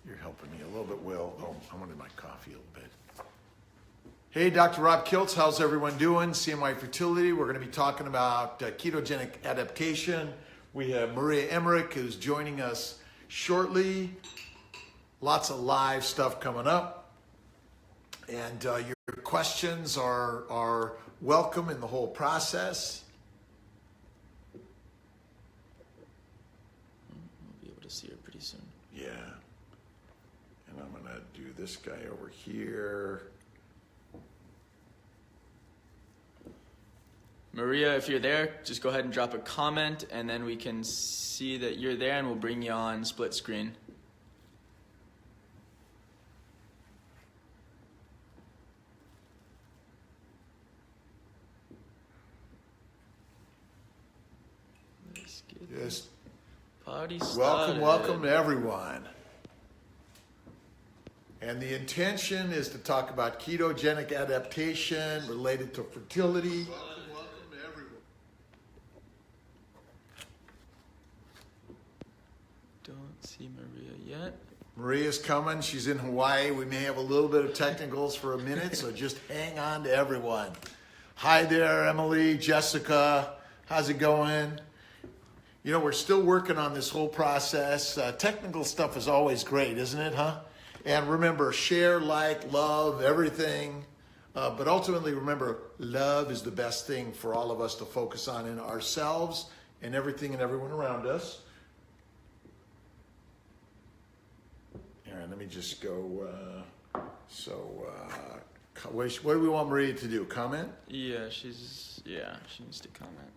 You're helping me a little bit, Will. Oh, I wanted my coffee a little bit. Hey, Dr. Rob Kiltz, how's everyone doing? CMI Fertility. We're going to be talking about ketogenic adaptation. We have Maria Emmerich who's joining us shortly. Lots of live stuff coming up. And your questions are welcome in the whole process. We'll be able to see her pretty soon. Yeah. And I'm going to do this guy over here. Maria, if you're there, just go ahead and drop a comment, and then we can see that you're there, and we'll bring you on split screen. Let's get this party started. Welcome to everyone. And the intention is to talk about ketogenic adaptation related to fertility. Welcome to everyone. Don't see Maria yet. Maria's coming. She's in Hawaii. We may have a little bit of technicals for a minute, so just hang on to everyone. Hi there, Emily, Jessica. How's it going? You know, we're still working on this whole process. Technical stuff is always great, isn't it, huh? And remember, share, like, love, everything. But ultimately, remember, love is the best thing for all of us to focus on in ourselves and everything and everyone around us. Aaron, let me just go. What do we want Maria to do? Comment? Yeah, she needs to comment.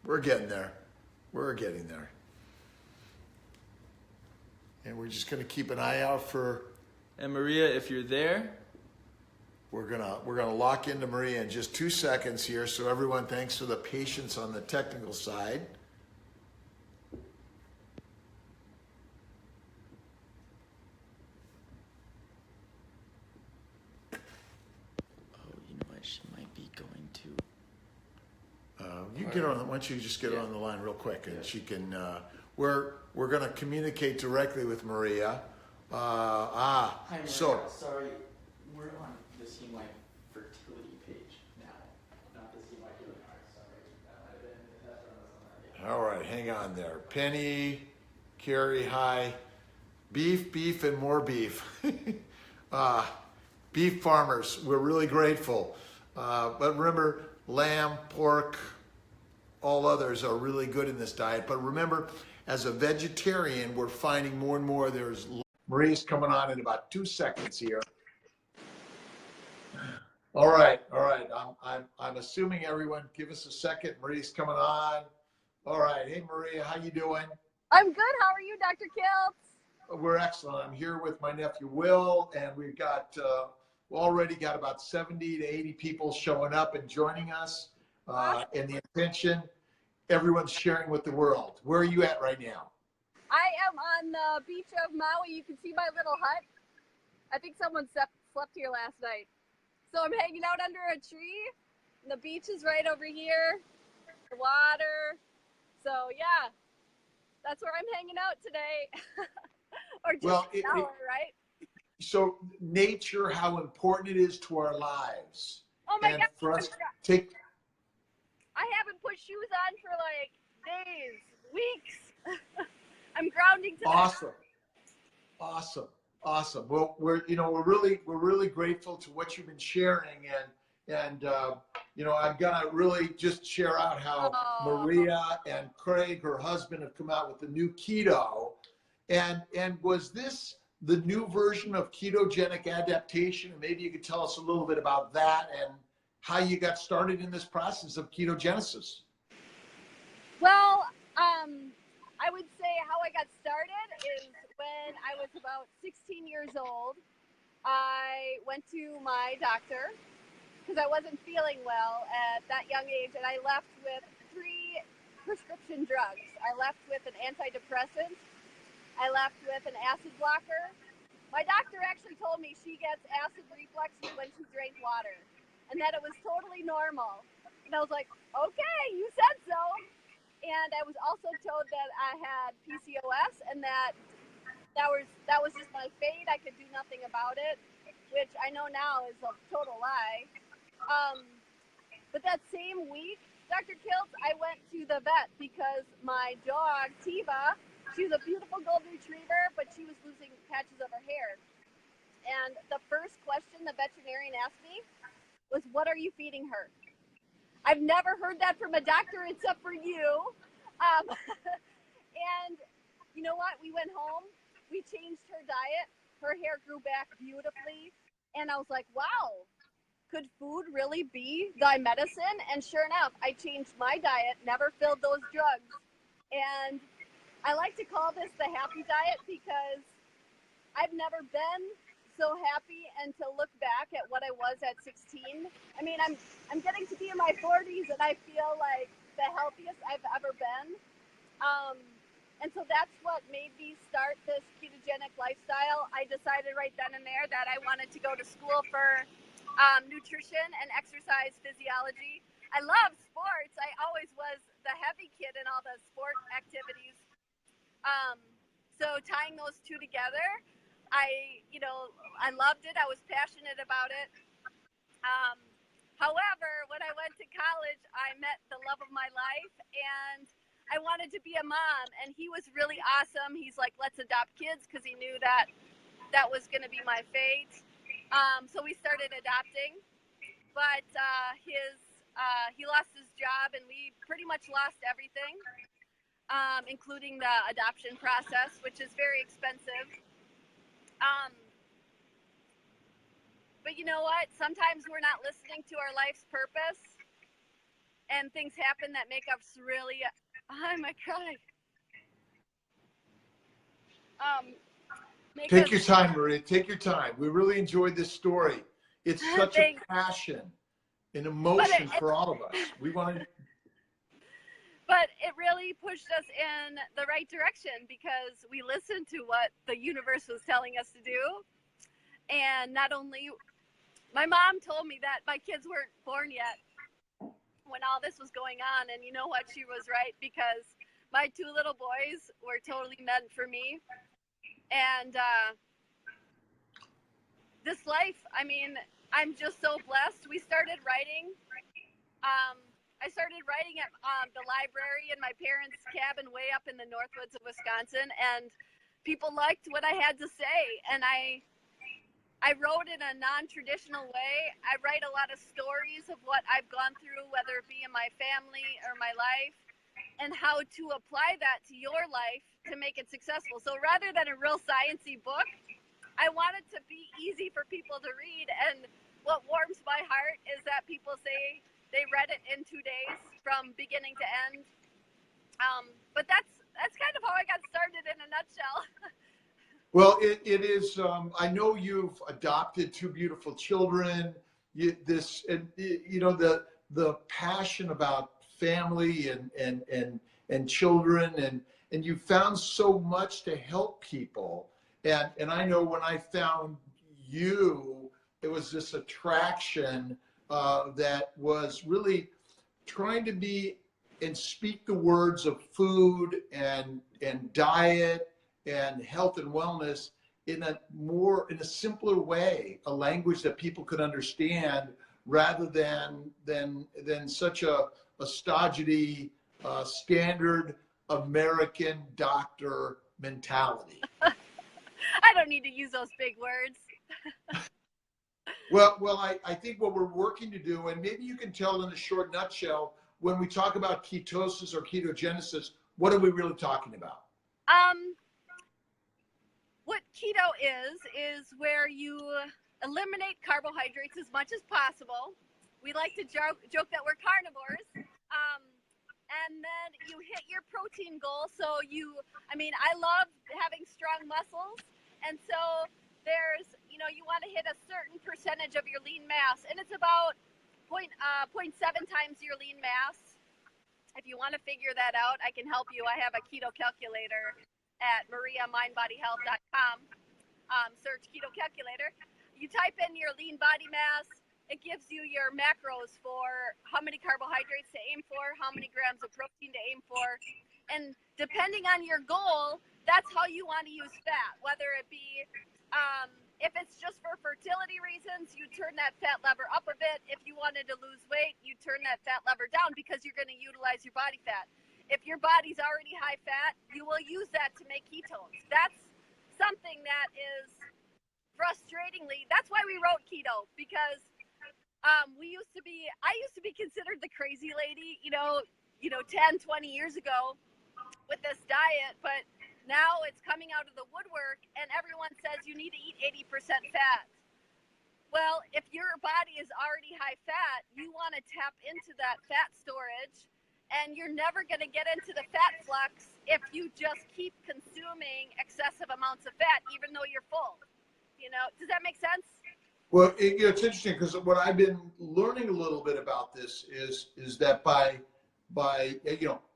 We're getting there. We're getting there. And we're just going to keep an eye out for. And Maria, if you're there, we're gonna lock into Maria in just 2 seconds here. So everyone, thanks for the patience on the technical side. oh, you know what? She might be going to. You get her on. Why don't you just get her on the line real quick, and she can. We're going to communicate directly with Maria. Hi, Maria. So sorry, we're on the CMI Fertility page now, not the CMI Healing Arts. Sorry, All right, hang on there. Penny, Carrie, hi. Beef, and more beef. Beef farmers, we're really grateful. But remember, lamb, pork, all others are really good in this diet. But remember, as a vegetarian, we're finding more and more there's. Marie's coming on in about 2 seconds here. All right. I'm assuming everyone, give us a second. Marie's coming on. All right. Hey, Maria, how you doing? I'm good. How are you, Dr. Kiltz? We're excellent. I'm here with my nephew, Will, and we've got already got about 70 to 80 people showing up and joining us. And the intention, everyone's sharing with the world. Where are you at right now? I am on the beach of Maui. You can see my little hut. I think someone slept here last night. So I'm hanging out under a tree. The beach is right over here. The water. So yeah, that's where I'm hanging out today. Or just an hour, right? So nature, how important it is to our lives. Oh my God. For us I haven't put shoes on for like days, weeks. I'm grounding today. Awesome. Well, we're really grateful to what you've been sharing, and I'm gonna really just share out how Maria and Craig, her husband, have come out with the new keto, and was this the new version of ketogenic adaptation? And maybe you could tell us a little bit about that and how you got started in this process of ketogenesis. Well, I would say how I got started is when I was about 16 years old. I went to my doctor because I wasn't feeling well at that young age, and I left with 3 prescription drugs. I left with an antidepressant. I left with an acid blocker. My doctor actually told me she gets acid reflux when she drank water, and that it was totally normal. And I was like, okay, you said so. And I was also told that I had PCOS and that was just my fate. I could do nothing about it, which I know now is a total lie. But that same week, Dr. Kiltz, I went to the vet because my dog, Tiva, she was a beautiful golden retriever, but she was losing patches of her hair. And the first question the veterinarian asked me was, what are you feeding her? I've never heard that from a doctor except for you. And you know what? We went home. We changed her diet. Her hair grew back beautifully. And I was like, wow, could food really be thy medicine? And sure enough, I changed my diet, never filled those drugs. And I like to call this the happy diet because I've never been so happy and to look back at what I was at 16. I mean, I'm getting to be in my 40s and I feel like the healthiest I've ever been. And so that's what made me start this ketogenic lifestyle. I decided right then and there that I wanted to go to school for nutrition and exercise physiology. I love sports. I always was the heavy kid in all the sport activities. So tying those two together, I loved it. I was passionate about it. However, when I went to college, I met the love of my life, and I wanted to be a mom, and he was really awesome. He's like, let's adopt kids, because he knew that was going to be my fate. So we started adopting, but he lost his job, and we pretty much lost everything, including the adoption process, which is very expensive. But you know what? Sometimes we're not listening to our life's purpose, and things happen that make us really. Oh my God. Take your time, Maria. Take your time. We really enjoyed this story. It's such a passion and emotion for all of us. We want to. But it really pushed us in the right direction because we listened to what the universe was telling us to do. And not only, my mom told me that my kids weren't born yet when all this was going on. And you know what? She was right, because my two little boys were totally meant for me. And this life, I mean, I'm just so blessed. We started writing. I started writing at the library in my parents' cabin way up in the Northwoods of Wisconsin, and people liked what I had to say. And I wrote in a non-traditional way. I write a lot of stories of what I've gone through, whether it be in my family or my life, and how to apply that to your life to make it successful. So rather than a real sciencey book, I want it to be easy for people to read. And what warms my heart is that people say they read it in 2 days from beginning to end. But that's kind of how I got started in a nutshell. Well, it is. I know you've adopted two beautiful children. The passion about family and children, and you found so much to help people. And I know when I found you, it was this attraction that was really trying to be and speak the words of food and diet and health and wellness in a simpler way, a language that people could understand, rather than such a stodgy standard American doctor mentality. I don't need to use those big words. Well, I think what we're working to do, and maybe you can tell in a short nutshell, when we talk about ketosis or ketogenesis, what are we really talking about? What keto is where you eliminate carbohydrates as much as possible. We like to joke that we're carnivores. And then you hit your protein goal. So I love having strong muscles. And so there's, you want to hit a certain percentage of your lean mass. And it's about 0.7 times your lean mass. If you want to figure that out, I can help you. I have a keto calculator at mariamindbodyhealth.com. Search keto calculator. You type in your lean body mass, it gives you your macros for how many carbohydrates to aim for, how many grams of protein to aim for. And depending on your goal, that's how you want to use fat, whether it be, if it's just for fertility reasons, you turn that fat lever up a bit. If you wanted to lose weight, you turn that fat lever down because you're going to utilize your body fat. If your body's already high fat, you will use that to make ketones. That's something that is frustratingly, that's why we wrote keto, because I used to be considered the crazy lady, 10, 20 years ago with this diet, but now it's coming out of the woodwork and everyone says you need to eat 80% fat. Well, if your body is already high fat, you want to tap into that fat storage, and you're never going to get into the fat flux if you just keep consuming excessive amounts of fat, even though you're full. Does that make sense? Well, it's interesting because what I've been learning a little bit about this is that by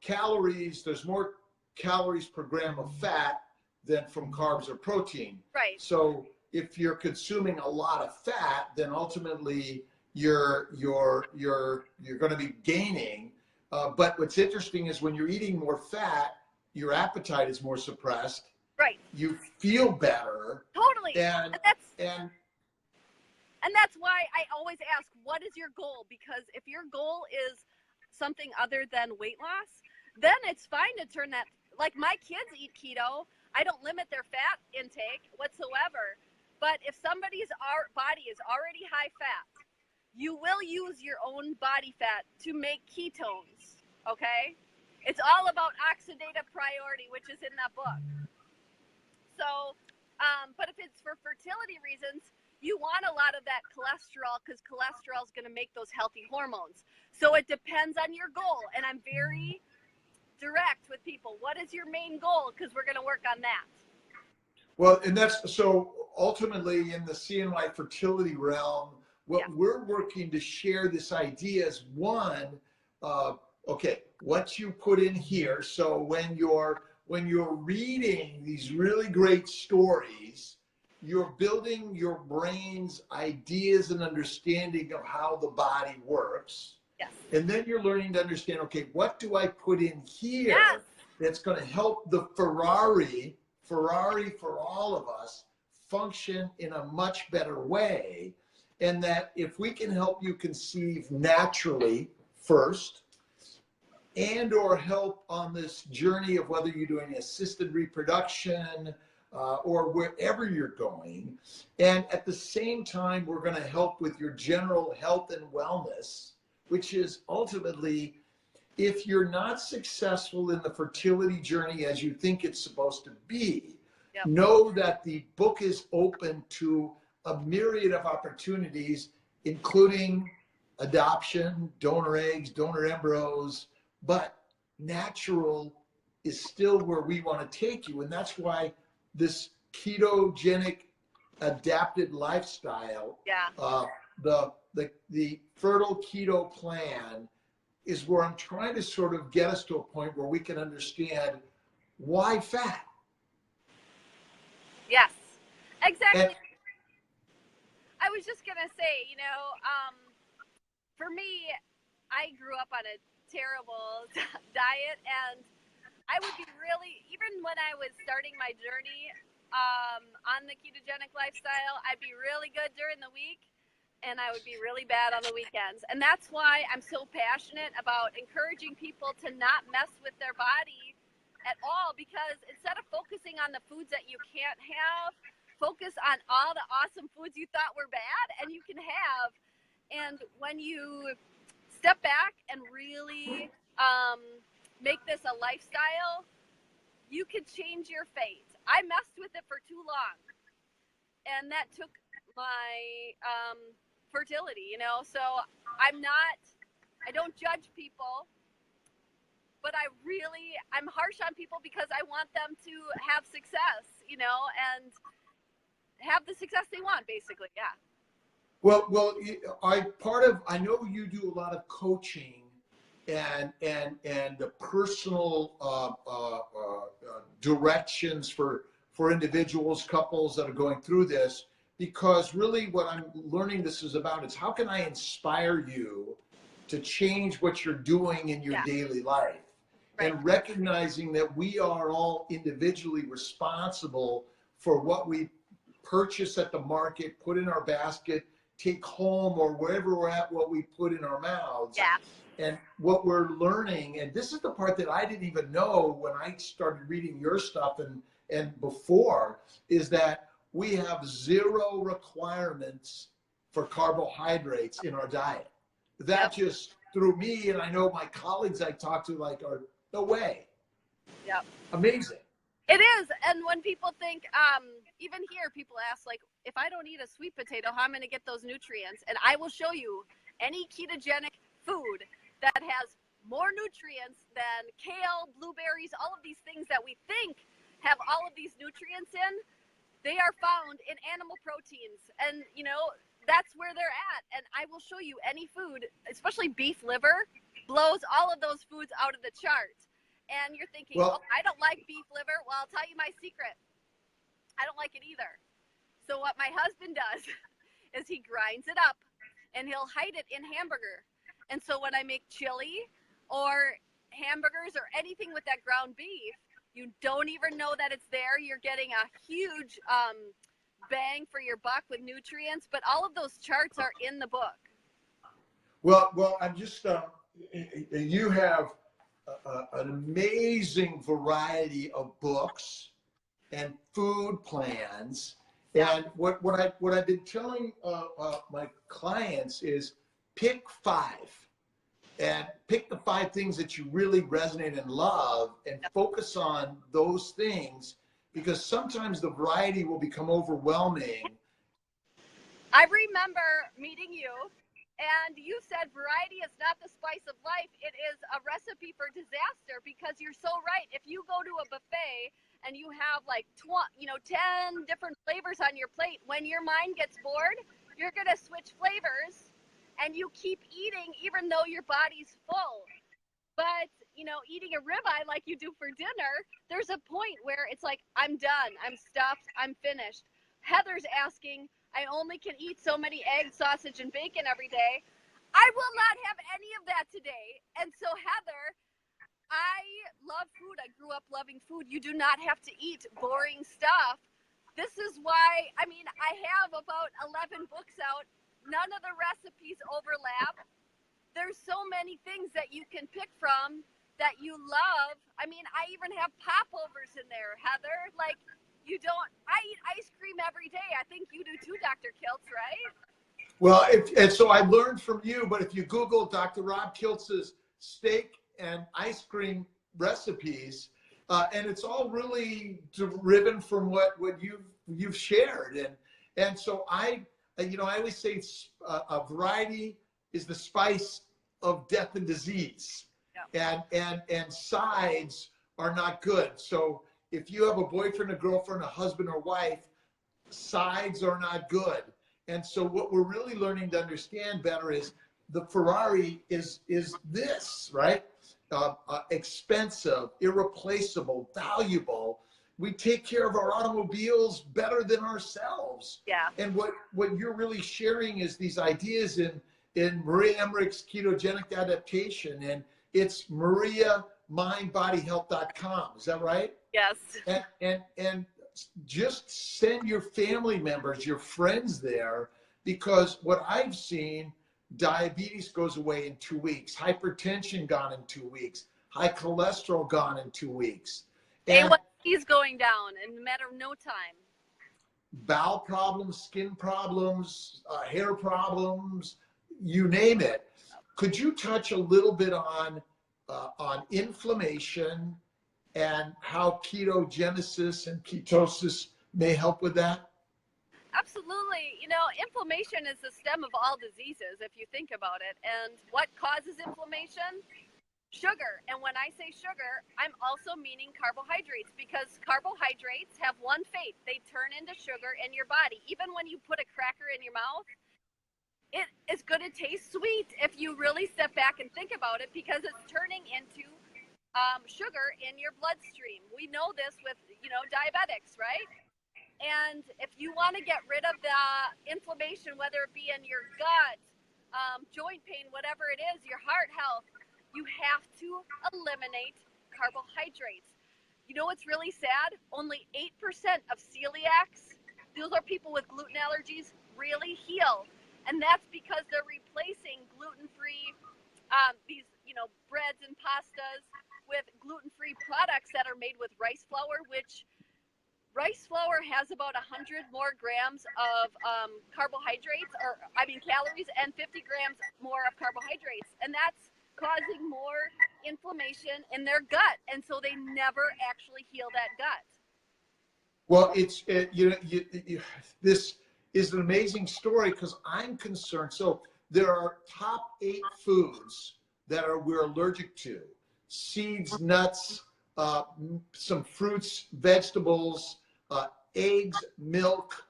calories, there's more calories per gram of fat than from carbs or protein. Right. So if you're consuming a lot of fat, then ultimately you're going to be gaining. But what's interesting is when you're eating more fat, your appetite is more suppressed. Right. You feel better. Totally. And that's why I always ask, what is your goal? Because if your goal is something other than weight loss, then it's fine to turn that. Like my kids eat keto. I don't limit their fat intake whatsoever. But if somebody's body is already high fat, you will use your own body fat to make ketones. Okay? It's all about oxidative priority, which is in that book. So, but if it's for fertility reasons, you want a lot of that cholesterol because cholesterol is going to make those healthy hormones. So it depends on your goal. And I'm very direct with people. What is your main goal? Because we're going to work on that. Well, and that's so ultimately in the CNY fertility realm, what we're working to share this idea is one, what you put in here. So when you're reading these really great stories, you're building your brain's ideas and understanding of how the body works. Yes. And then you're learning to understand, okay, what do I put in here that's going to help the Ferrari for all of us function in a much better way? And that if we can help you conceive naturally first, and or help on this journey of whether you're doing assisted reproduction or wherever you're going. And at the same time, we're going to help with your general health and wellness, which is ultimately, if you're not successful in the fertility journey as you think it's supposed to be, know that the book is open to a myriad of opportunities, including adoption, donor eggs, donor embryos, but natural is still where we want to take you. And that's why this ketogenic adapted lifestyle, the fertile keto plan is where I'm trying to sort of get us to a point where we can understand why fat. Yes, exactly. I was just going to say, for me, I grew up on a terrible diet, and I would be really, even when I was starting my journey on the ketogenic lifestyle, I'd be really good during the week, and I would be really bad on the weekends. And that's why I'm so passionate about encouraging people to not mess with their body at all, because instead of focusing on the foods that you can't have, focus on all the awesome foods you thought were bad and you can have. And when you step back and really make this a lifestyle, you could change your fate. I messed with it for too long, and that took my fertility, so I don't judge people, but I'm harsh on people because I want them to have success, and have the success they want, basically. Yeah. Well, I know you do a lot of coaching and the personal directions for individuals, couples that are going through this. because really what I'm learning this is about is how can I inspire you to change what you're doing in your daily life, and recognizing that we are all individually responsible for what we purchase at the market, put in our basket, take home, or wherever we're at, what we put in our mouths. Yeah. And what we're learning, and this is the part that I didn't even know when I started reading your stuff and before, is that we have zero requirements for carbohydrates in our diet. That just threw me, and I know my colleagues I talk to are, no way. Yep. Amazing. It is. And when people think, even here, people ask, like, if I don't eat a sweet potato, how am I going to get those nutrients? And I will show you any ketogenic food that has more nutrients than kale, blueberries, all of these things that we think have all of these nutrients in. They are found in animal proteins. And, you know, that's where they're at. And I will show you any food, especially beef liver, blows all of those foods out of the chart. And you're thinking, well, I don't like beef liver. Well, I'll tell you my secret. I don't like it either. So what my husband does is he grinds it up and he'll hide it in hamburger. And so when I make chili or hamburgers or anything with that ground beef, you don't even know that it's there. You're getting a huge bang for your buck with nutrients, but all of those charts are in the book. Well, I'm just, you have an amazing variety of books and food plans. And what I've been telling my clients is pick 5 and pick the 5 things that you really resonate and love and focus on those things, because sometimes the variety will become overwhelming. I remember meeting you, and you said variety is not the spice of life. It is a recipe for disaster, because you're so right. If you go to a buffet and you have like 10 different flavors on your plate, when your mind gets bored, you're going to switch flavors and you keep eating even though your body's full. But, you know, eating a ribeye like you do for dinner, there's a point where it's like, I'm done, I'm stuffed, I'm finished. Heather's asking, I only can eat so many eggs, sausage, and bacon every day. I will not have any of that today. And so, Heather, I love food. I grew up loving food. You do not have to eat boring stuff. This is why, I mean, I have about 11 books out. None of the recipes overlap. There's so many things that you can pick from that you love. I mean, I even have popovers in there, Heather. Like, I eat ice cream every day. I think you do too, Dr. Kiltz, right? Well, and so I learned from you, but if you Google Dr. Rob Kiltz's steak and ice cream recipes, and it's all really driven from what you've shared. And so I always say a variety is the spice of death and disease. Yeah. And sides are not good. So if you have a boyfriend, a girlfriend, a husband or wife, sides are not good. And so what we're really learning to understand better is the Ferrari is this, right? Expensive, irreplaceable, valuable. We take care of our automobiles better than ourselves. Yeah. And what you're really sharing is these ideas in Maria Emmerich's ketogenic adaptation, and it's mariamindbodyhealth.com. Is that right? Yes. And just send your family members, your friends there, because what I've seen, diabetes goes away in 2 weeks, hypertension gone in 2 weeks, high cholesterol gone in 2 weeks. And A1C's going down in a matter of no time. Bowel problems, skin problems, hair problems, you name it. Could you touch a little bit on inflammation and how ketogenesis and ketosis may help with that? Absolutely. You know, inflammation is the stem of all diseases, if you think about it. And what causes inflammation? Sugar. And when I say sugar, I'm also meaning carbohydrates, because carbohydrates have one fate. They turn into sugar in your body. Even when you put a cracker in your mouth, it is going to taste sweet if you really step back and think about it, because it's turning into sugar in your bloodstream. We know this with, diabetics, right? And if you want to get rid of the inflammation, whether it be in your gut, joint pain, whatever it is, your heart health, you have to eliminate carbohydrates. You know what's really sad? Only 8% of celiacs, those are people with gluten allergies, really heal. And that's because they're replacing gluten-free, these, breads and pastas with gluten-free products that are made with rice flour, which rice flour has about 100 more grams of carbohydrates, calories, and 50 grams more of carbohydrates. And that's causing more inflammation in their gut. And so they never actually heal that gut. Well, this is an amazing story because I'm concerned. So there are top 8 foods that we're allergic to: seeds, nuts, some fruits, vegetables, eggs, milk,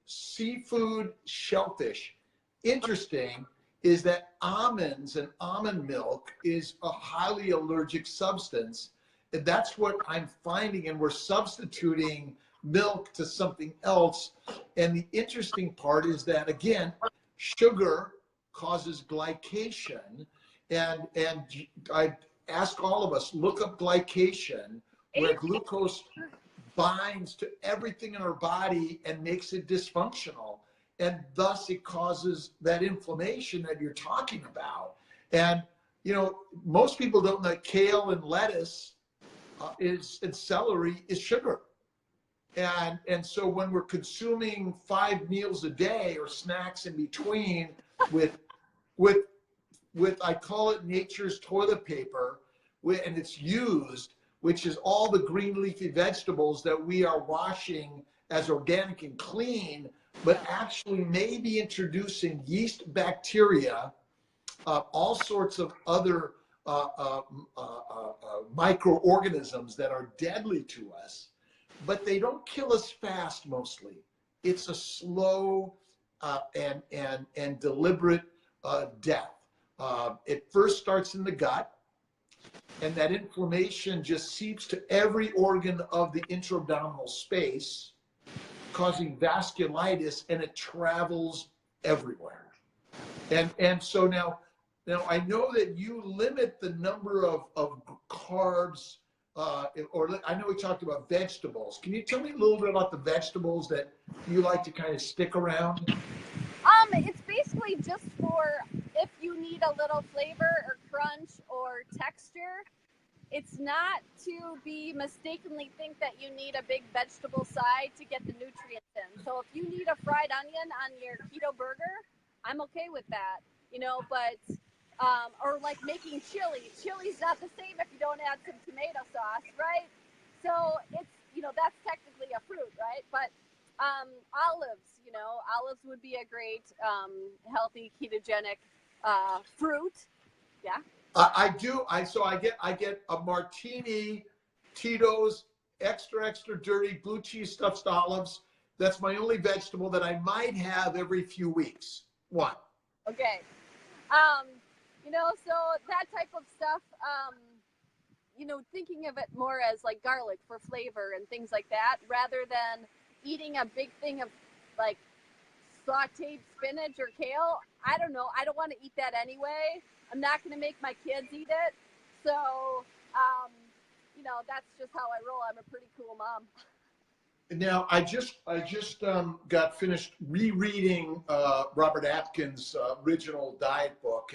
seafood, shellfish. Interesting is that almonds and almond milk is a highly allergic substance. And that's what I'm finding. And we're substituting milk to something else. And the interesting part is that, again, sugar causes glycation. And I ask all of us, look up glycation, where glucose binds to everything in our body and makes it dysfunctional. And thus it causes that inflammation that you're talking about. And, most people don't know kale and lettuce and celery is sugar. And so when we're consuming 5 meals a day or snacks in between with I call it nature's toilet paper, and it's used, which is all the green leafy vegetables that we are washing as organic and clean, but actually maybe introducing yeast bacteria, all sorts of other microorganisms that are deadly to us, but they don't kill us fast mostly. It's a slow and deliberate death. It first starts in the gut, and that inflammation just seeps to every organ of the intra-abdominal space, causing vasculitis, and it travels everywhere. And so now I know that you limit the number of carbs, or I know we talked about vegetables. Can you tell me a little bit about the vegetables that you like to kind of stick around? It's basically just for if you need a little flavor or crunch or texture. It's not to be mistakenly think that you need a big vegetable side to get the nutrients in. So if you need a fried onion on your keto burger, I'm okay with that, but, or like making chili. Chili's not the same if you don't add some tomato sauce, right? So it's, that's technically a fruit, right? But olives, olives would be a great healthy ketogenic fruit. Yeah. I do. I get a martini, Tito's, extra dirty blue cheese stuffed olives. That's my only vegetable that I might have every few weeks. One. Okay. So that type of stuff, thinking of it more as like garlic for flavor and things like that, rather than eating a big thing of like sauteed spinach or kale. I don't know. I don't want to eat that anyway. I'm not going to make my kids eat it. So, that's just how I roll. I'm a pretty cool mom. Now, I just got finished rereading Robert Atkins' original diet book,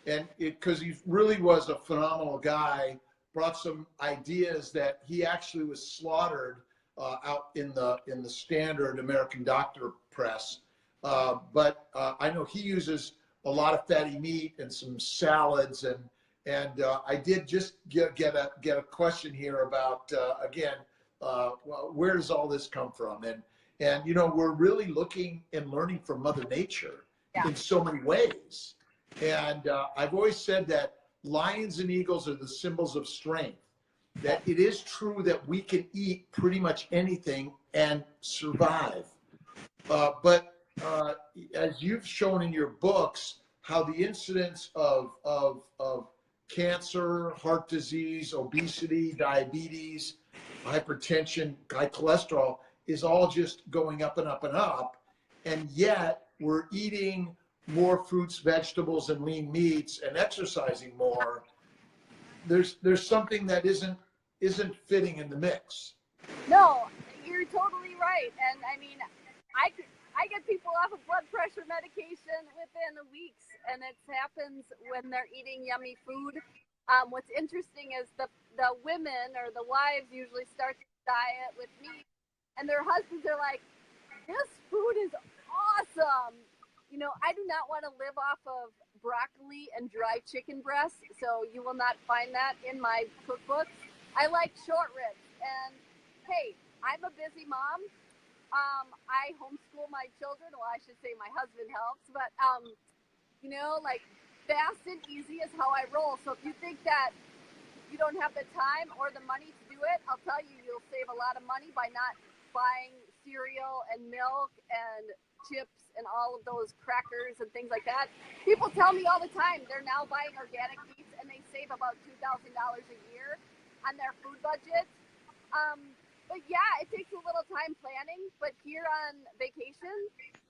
and because he really was a phenomenal guy, brought some ideas that he actually was slaughtered out in the standard American Doctor press. But I know he uses a lot of fatty meat and some salads, and I did just get a question here about again. Well, where does all this come from? And we're really looking and learning from Mother Nature in so many ways. And I've always said that lions and eagles are the symbols of strength. That it is true that we can eat pretty much anything and survive. But as you've shown in your books, how the incidence of cancer, heart disease, obesity, diabetes, hypertension, high cholesterol is all just going up and up and up. And yet we're eating more fruits, vegetables, and lean meats and exercising more. There's something that isn't fitting in the mix. No, you're totally right. And I mean, I get people off of blood pressure medication within weeks, and it happens when they're eating yummy food. What's interesting is the women or the wives usually start the diet with meat, and their husbands are like, "This food is awesome." You know, I do not want to live off of broccoli and dry chicken breasts, so you will not find that in my cookbooks. I like short ribs, and hey, I'm a busy mom. I homeschool my children. Well, I should say my husband helps, but you know, like fast and easy is how I roll. So if you think that you don't have the time or the money to do it, I'll tell you, you'll save a lot of money by not buying cereal and milk and chips and all of those crackers and things like that. People tell me all the time they're now buying organic meats and they save about $2,000 a year on their food budget. But yeah, it takes a little time planning, but here on vacation,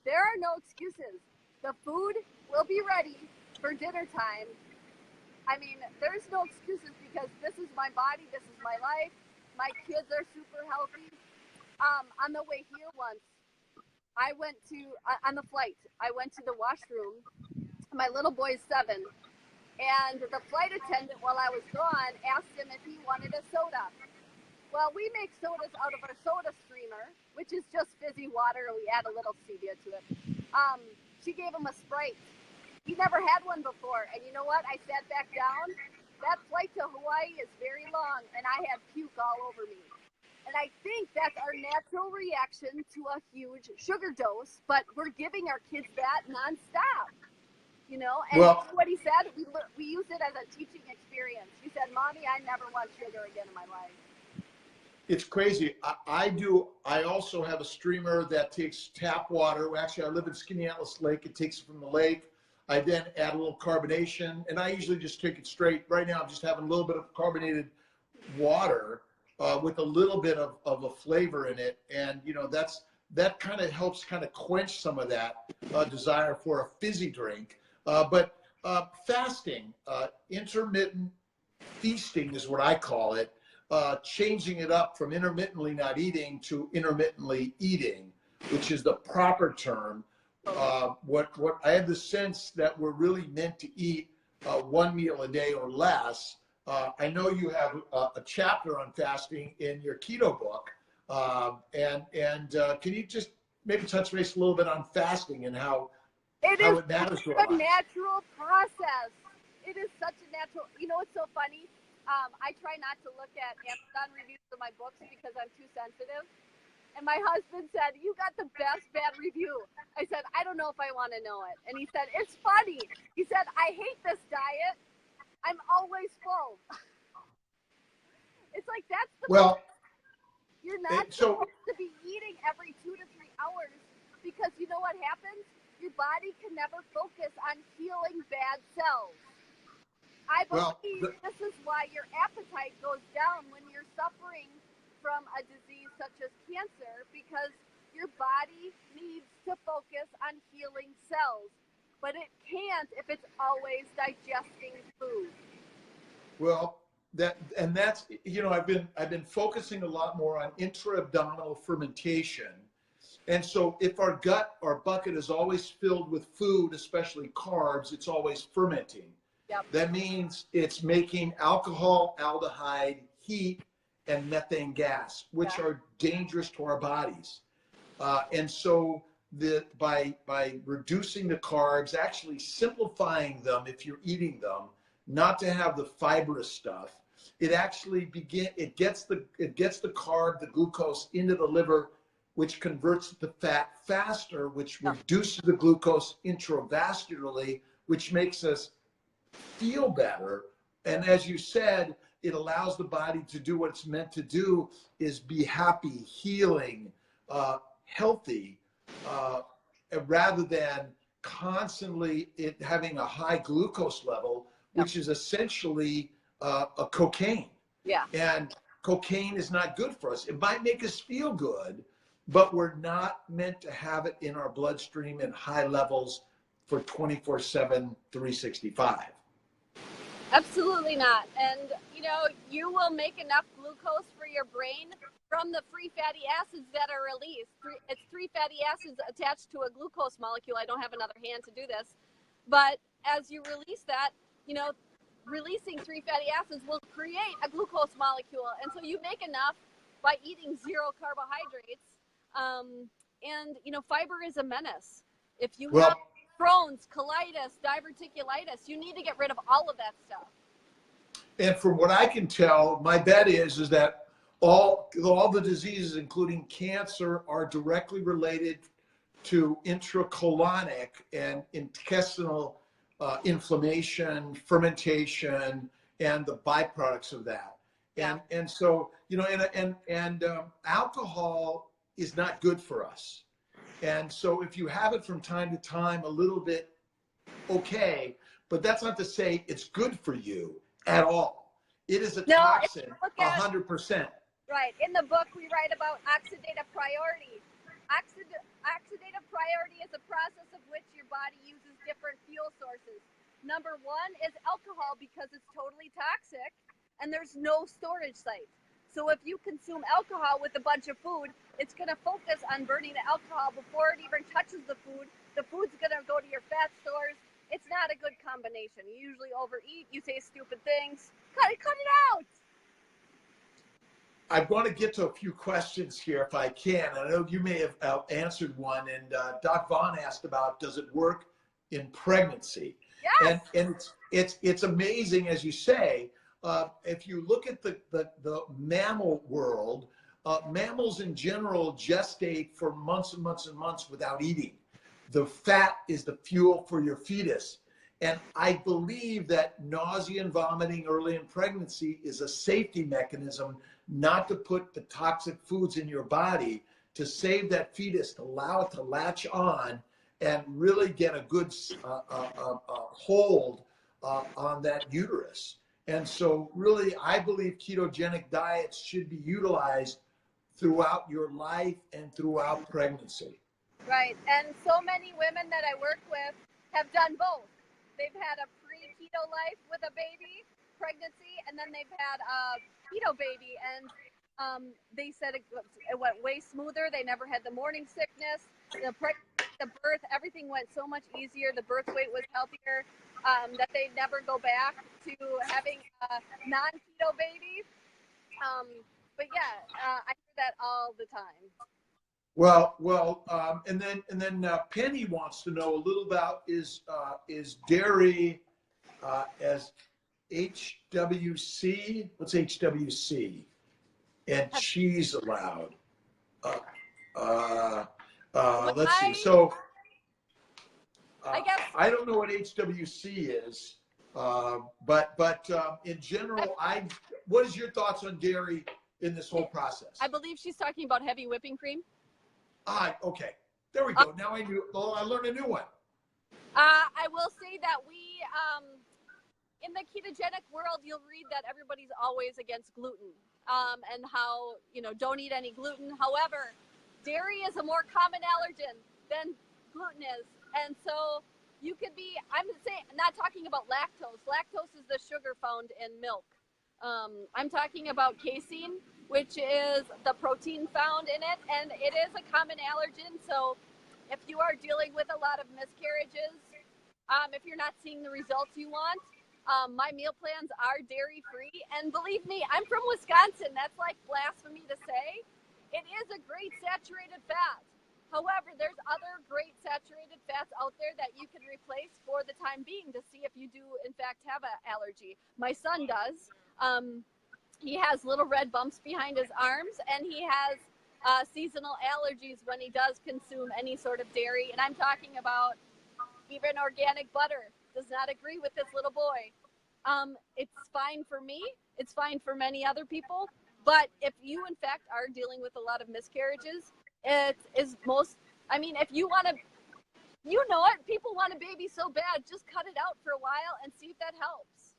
there are no excuses. The food will be ready for dinner time. I mean, there's no excuses because this is my body, this is my life. My kids are super healthy. On the way here once, I went to, on the flight, I went to the washroom. My little boy's 7. And the flight attendant, while I was gone, asked him if he wanted a soda. Well, we make sodas out of our soda streamer, which is just fizzy water, and we add a little stevia to it. She gave him a Sprite. He never had one before. And you know what? I sat back down. That flight to Hawaii is very long, and I had puke all over me. And I think that's our natural reaction to a huge sugar dose, but we're giving our kids that nonstop, you know? And Well, what he said, we used it as a teaching experience. He said, "Mommy, I never want sugar again in my life." it's crazy. I also have a streamer that takes tap water. Actually, I live in Skaneateles Lake. It takes it from the lake. I then add a little carbonation, and I usually just take it straight. Right now, I'm just having a little bit of carbonated water with a little bit of a flavor in it. And, you know, that kind of helps kind of quench some of that desire for a fizzy drink. But fasting, intermittent feasting is what I call it. Changing it up from intermittently not eating to intermittently eating, which is the proper term. What I have the sense that we're really meant to eat one meal a day or less. I know you have a chapter on fasting in your keto book, and can you just maybe touch base a little bit on fasting and how it matters to our lives? It's a natural process. It is such a natural. You know, it's so funny. I try not to look at Amazon reviews of my books because I'm too sensitive. And my husband said, "You got the best bad review." I said, "I don't know if I want to know it." And he said, "It's funny." He said, "I hate this diet. I'm always full." It's like that's the Well, you're not supposed to be eating every 2 to 3 hours because you know what happens? Your body can never focus on healing bad cells. I believe this is why your appetite goes down when you're suffering from a disease such as cancer, because your body needs to focus on healing cells, but it can't if it's always digesting food. Well, that's you know, I've been focusing a lot more on intra-abdominal fermentation. And so if our bucket is always filled with food, especially carbs, it's always fermenting. Yep. That means it's making alcohol, aldehyde, heat, and methane gas, which are dangerous to our bodies. And so by reducing the carbs, actually simplifying them if you're eating them, not to have the fibrous stuff, it actually gets the carb, the glucose into the liver, which converts it to fat faster, which reduces the glucose intravascularly, which makes us feel better. And as you said, it allows the body to do what it's meant to do, is be happy, healing, healthy, rather than constantly having a high glucose level, which is essentially a cocaine. Yeah. And cocaine is not good for us. It might make us feel good, but we're not meant to have it in our bloodstream in high levels for 24/7, 365. Absolutely not. And you will make enough glucose for your brain from the free fatty acids that are released. It's three fatty acids attached to a glucose molecule. I don't have another hand to do this. But as you release that, releasing three fatty acids will create a glucose molecule. And so you make enough by eating zero carbohydrates. Fiber is a menace. If you have Crohn's, colitis, diverticulitis, you need to get rid of all of that stuff. And from what I can tell, my bet is that all the diseases, including cancer, are directly related to intracolonic and intestinal inflammation, fermentation, and the byproducts of that. And so, alcohol is not good for us. And so if you have it from time to time, a little bit, okay, but that's not to say it's good for you at all. It is a toxin, 100%. Right. In the book, we write about oxidative priority. Oxidative priority is a process of which your body uses different fuel sources. Number one is alcohol, because it's totally toxic and there's no storage site. So if you consume alcohol with a bunch of food, it's going to focus on burning the alcohol before it even touches the food. The food's going to go to your fat stores. It's not a good combination. You usually overeat. You say stupid things. Cut it out. I want to get to a few questions here if I can. I know you may have answered one, and Doc Vaughn asked about, does it work in pregnancy? Yes. And it's amazing, as you say. If you look at the mammal world, mammals in general gestate for months and months and months without eating. The fat is the fuel for your fetus. And I believe that nausea and vomiting early in pregnancy is a safety mechanism not to put the toxic foods in your body, to save that fetus, to allow it to latch on and really get a good hold on that uterus. And so really, I believe ketogenic diets should be utilized throughout your life and throughout pregnancy. Right. And so many women that I work with have done both. They've had a pre-keto life with a baby, pregnancy, and then they've had a keto baby. And they said it went way smoother. They never had the morning sickness. The birth, everything went so much easier. The birth weight was healthier. That they never go back to having a non-keto baby. But yeah, I hear that all the time. Well, and then Penny wants to know a little about is dairy as HWC? What's HWC? And cheese allowed? Let's see. So I don't know what HWC is, but in general, what is your thoughts on dairy in this whole process? I believe she's talking about heavy whipping cream. Okay. There we go. Now I learned a new one. I will say that we, in the ketogenic world, you'll read that everybody's always against gluten, and how, don't eat any gluten. However, dairy is a more common allergen than gluten is. And so you could be, I'm not talking about lactose. Lactose is the sugar found in milk. I'm talking about casein, which is the protein found in it, and it is a common allergen. So if you are dealing with a lot of miscarriages, if you're not seeing the results you want, my meal plans are dairy-free. And believe me, I'm from Wisconsin. That's like blasphemy to say. It is a great saturated fat. However, there's other great saturated fats out there that you can replace for the time being to see if you do, in fact, have an allergy. My son does. He has little red bumps behind his arms, and he has seasonal allergies when he does consume any sort of dairy. And I'm talking about even organic butter. Does not agree with this little boy. It's fine for me. It's fine for many other people. But if you, in fact, are dealing with a lot of miscarriages, it is if you want to, people want a baby so bad, just cut it out for a while and see if that helps.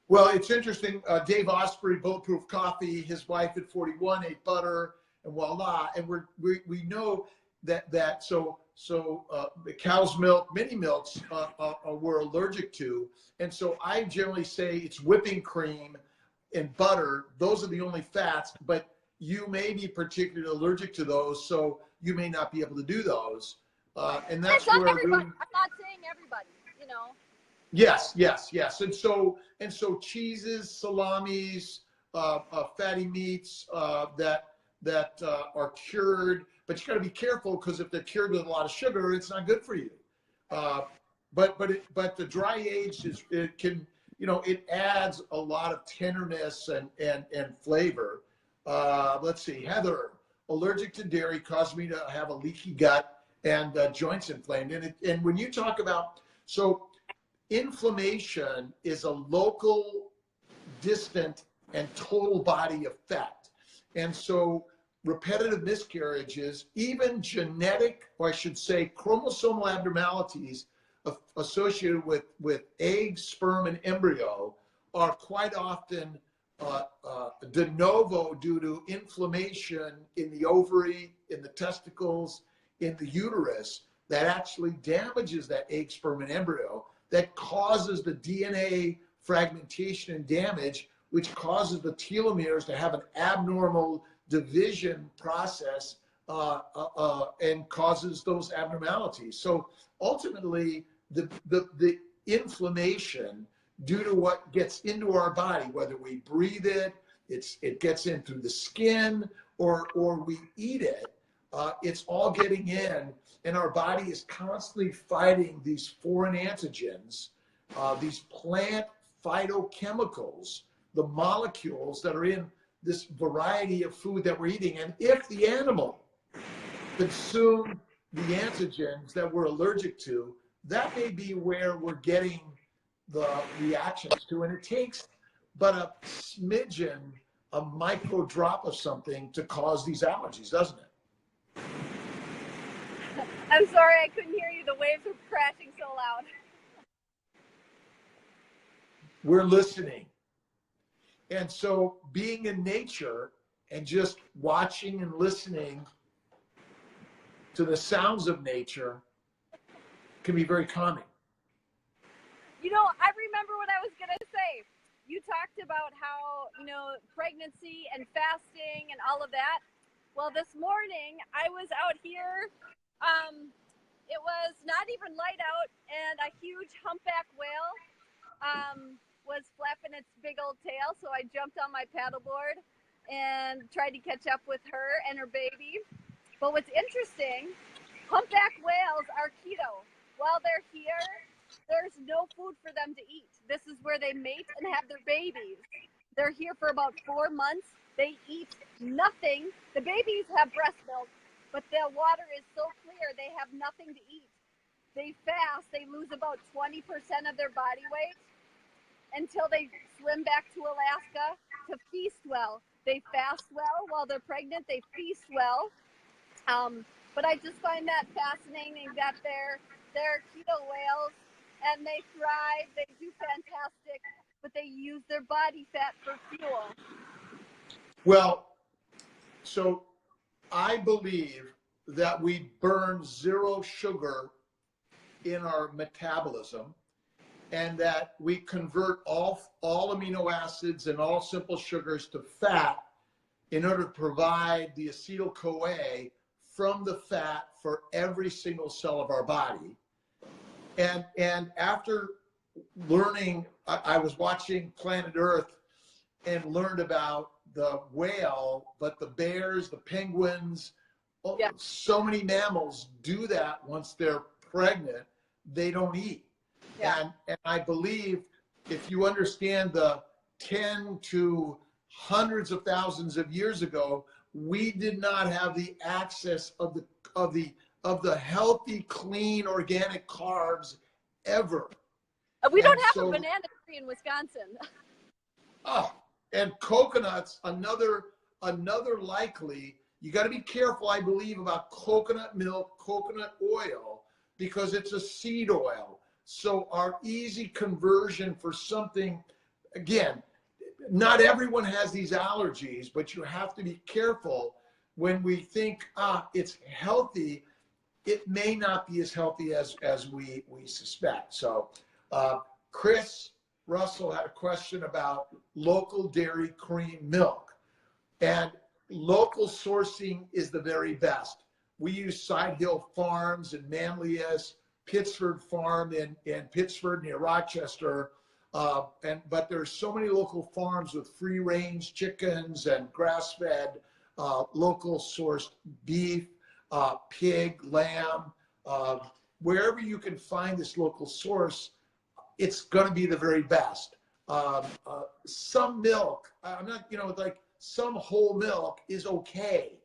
Well, it's interesting. Dave Osprey, Bulletproof Coffee, his wife at 41 ate butter, and voila. And we know that so the cow's milk, mini milks we're allergic to. And so I generally say it's whipping cream and butter. Those are the only fats, but you may be particularly allergic to those, so you may not be able to do those. And that's where everybody. I'm not saying everybody, you know. Yes. And so cheeses, salamis, fatty meats that are cured, but you got to be careful because if they're cured with a lot of sugar, it's not good for you. But the dry aged it adds a lot of tenderness and flavor. Let's see, Heather, allergic to dairy caused me to have a leaky gut and joints inflamed. And when you talk about, so inflammation is a local, distant, and total body effect. And so repetitive miscarriages, even genetic, or I should say chromosomal abnormalities associated with egg, sperm, and embryo are quite often de novo due to inflammation in the ovary, in the testicles, in the uterus that actually damages that egg, sperm, and embryo, that causes the DNA fragmentation and damage, which causes the telomeres to have an abnormal division process and causes those abnormalities. So ultimately, the inflammation due to what gets into our body, whether we breathe it, it gets in through the skin, or we eat it, it's all getting in, and our body is constantly fighting these foreign antigens, these plant phytochemicals, the molecules that are in this variety of food that we're eating. And if the animal consumed the antigens that we're allergic to, that may be where we're getting the reactions to. And it takes but a smidgen, a micro drop of something to cause these allergies, doesn't it? I'm sorry, I couldn't hear you. The waves were crashing so loud. We're listening. And so being in nature and just watching and listening to the sounds of nature can be very calming. You know, I remember what I was going to say. You talked about how, pregnancy and fasting and all of that. Well, this morning I was out here. It was not even light out, and a huge humpback whale was flapping its big old tail. So I jumped on my paddleboard and tried to catch up with her and her baby. But what's interesting, humpback whales are keto. While they're here, there's no food for them to eat. This is where they mate and have their babies. They're here for about 4 months. They eat nothing. The babies have breast milk, but the water is so clear they have nothing to eat. They fast. They lose about 20% of their body weight until they swim back to Alaska to feast well. They fast well while they're pregnant. They feast well. But I just find that fascinating that they're keto whales and they thrive. They do fantastic, but they use their body fat for fuel. Well, so I believe that we burn zero sugar in our metabolism, and that we convert all amino acids and all simple sugars to fat in order to provide the acetyl-CoA from the fat for every single cell of our body. And after learning, I was watching Planet Earth and learned about the whale, but the bears, the penguins, so many mammals do that once they're pregnant. They don't eat. Yeah. And I believe if you understand the 10 to hundreds of thousands of years ago, we did not have the access of the healthy, clean, organic carbs ever. We don't have a banana tree in Wisconsin. Oh, and coconuts, another likely. You got to be careful, I believe, about coconut milk, coconut oil, because it's a seed oil. So our easy conversion for something, again, not everyone has these allergies, but you have to be careful when we think, it's healthy, it may not be as healthy as we suspect. So Chris Russell had a question about local dairy cream milk. And local sourcing is the very best. We use Side Hill Farms in Manlius, Pittsford Farm in Pittsford near Rochester. But there's so many local farms with free range chickens and grass-fed, local sourced beef, pig, lamb, wherever you can find this local source, it's going to be the very best. Some milk, I'm not, like some whole milk is okay.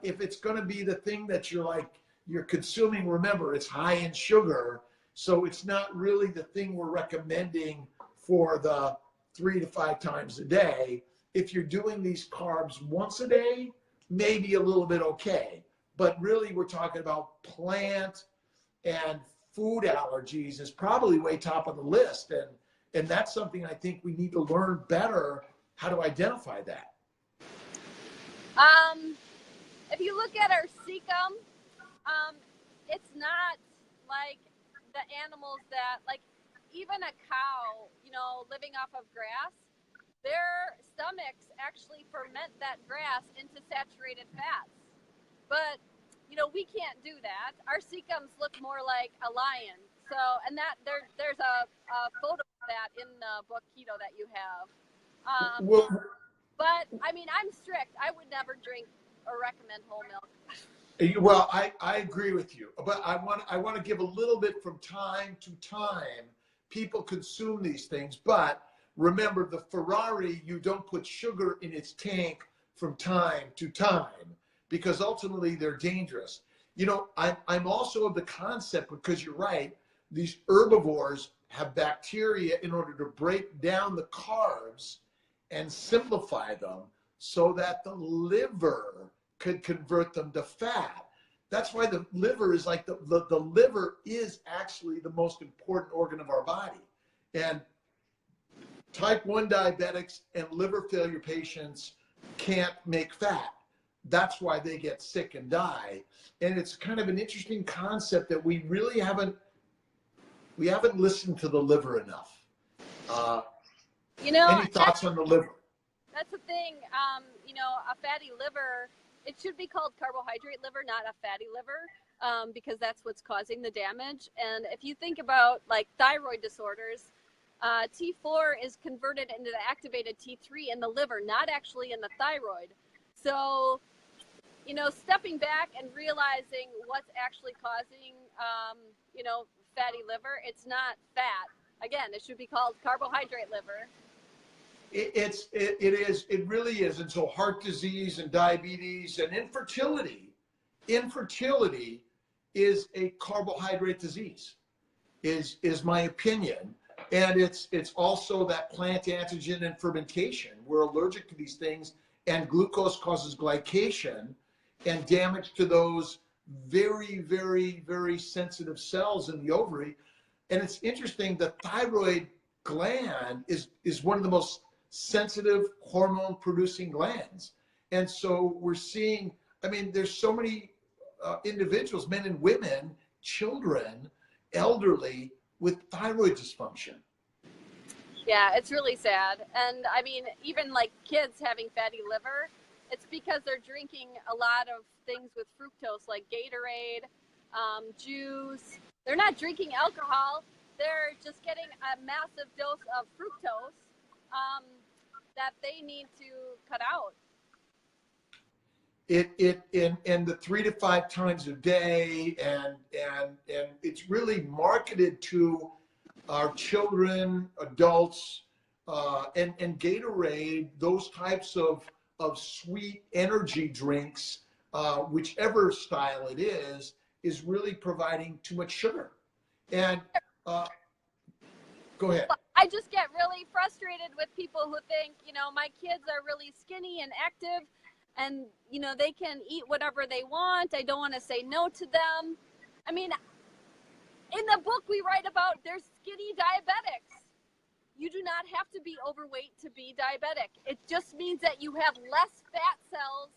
If it's going to be the thing that you're consuming, remember, it's high in sugar. So it's not really the thing we're recommending for the 3 to 5 times a day. If you're doing these carbs once a day, maybe a little bit okay. But really, we're talking about plant and food allergies is probably way top of the list. And that's something I think we need to learn better how to identify that. If you look at our cecum, it's not like the animals that, like even a cow, living off of grass, their stomachs actually ferment that grass into saturated fats. But, we can't do that. Our cecums look more like a lion. So, and that there's a photo of that in the book Keto that you have. But I mean, I'm strict. I would never drink or recommend whole milk. Well, I agree with you, but I want to give a little bit from time to time. People consume these things, but remember the Ferrari, you don't put sugar in its tank from time to time because ultimately they're dangerous. I'm also of the concept, because you're right, these herbivores have bacteria in order to break down the carbs and simplify them so that the liver could convert them to fat. That's why the liver is like the liver is actually the most important organ of our body. And type 1 diabetics and liver failure patients can't make fat. That's why they get sick and die. And it's kind of an interesting concept that we really haven't listened to the liver enough. Any thoughts on the liver? That's the thing. A fatty liver, it should be called carbohydrate liver, not a fatty liver, because that's what's causing the damage. And if you think about like thyroid disorders, T4 is converted into the activated T3 in the liver, not actually in the thyroid. So, stepping back and realizing what's actually causing, fatty liver, it's not fat. Again, it should be called carbohydrate liver. It really is. And so heart disease and diabetes and infertility is a carbohydrate disease, is my opinion. And it's also that plant antigen and fermentation. We're allergic to these things, and glucose causes glycation and damage to those very, very, very sensitive cells in the ovary. And it's interesting, the thyroid gland is one of the most sensitive hormone producing glands. And so we're seeing, there's so many individuals, men and women, children, elderly, with thyroid dysfunction. Yeah, it's really sad. And even like kids having fatty liver, it's because they're drinking a lot of things with fructose, like Gatorade, juice. They're not drinking alcohol. They're just getting a massive dose of fructose that they need to cut out. In the 3 to 5 times a day, and it's really marketed to our children, adults, and Gatorade, those types of sweet energy drinks, whichever style it is really providing too much sugar. And go ahead. I just get really frustrated with people who think, my kids are really skinny and active and, they can eat whatever they want. I don't want to say no to them. In the book we write about there's skinny diabetics. You do not have to be overweight to be diabetic. It just means that you have less fat cells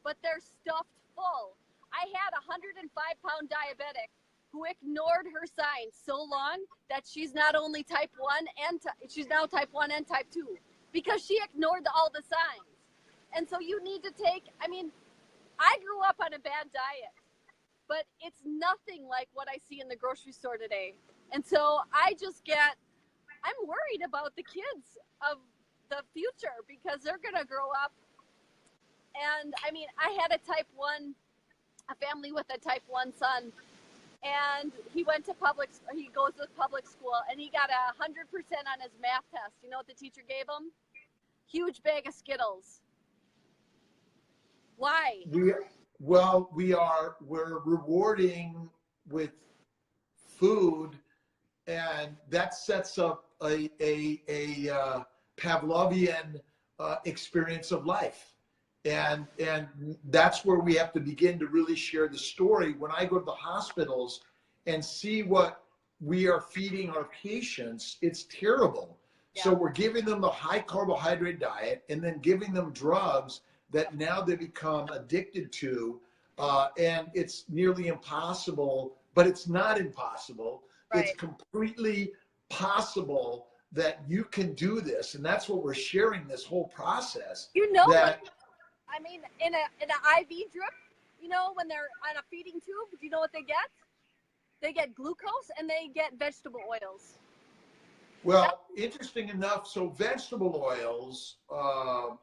but they're stuffed full. I had a 105-pound diabetic who ignored her signs so long that she's not only type 1 and she's now type 1 and type 2 because she ignored all the signs. And so you need to take, I mean, I grew up on a bad diet, but it's nothing like what I see in the grocery store today. And so I'm worried about the kids of the future because they're going to grow up. And I mean, I had a family with a type 1 son, and he goes to public school, and he got 100% on his math test. You know what the teacher gave him? Huge bag of Skittles. Why? We're rewarding with food, and that sets up a Pavlovian experience of life. And that's where we have to begin to really share the story. When I go to the hospitals and see what we are feeding our patients, it's terrible. Yeah. So we're giving them a high carbohydrate diet and then giving them drugs that now they become addicted to. And it's nearly impossible, but it's not impossible. Right. It's completely possible that you can do this. And that's what we're sharing this whole process. You know that, I mean, in an IV drip, you know, when they're on a feeding tube, do you know what they get? They get glucose and they get vegetable oils. Well, interesting enough, so vegetable oils are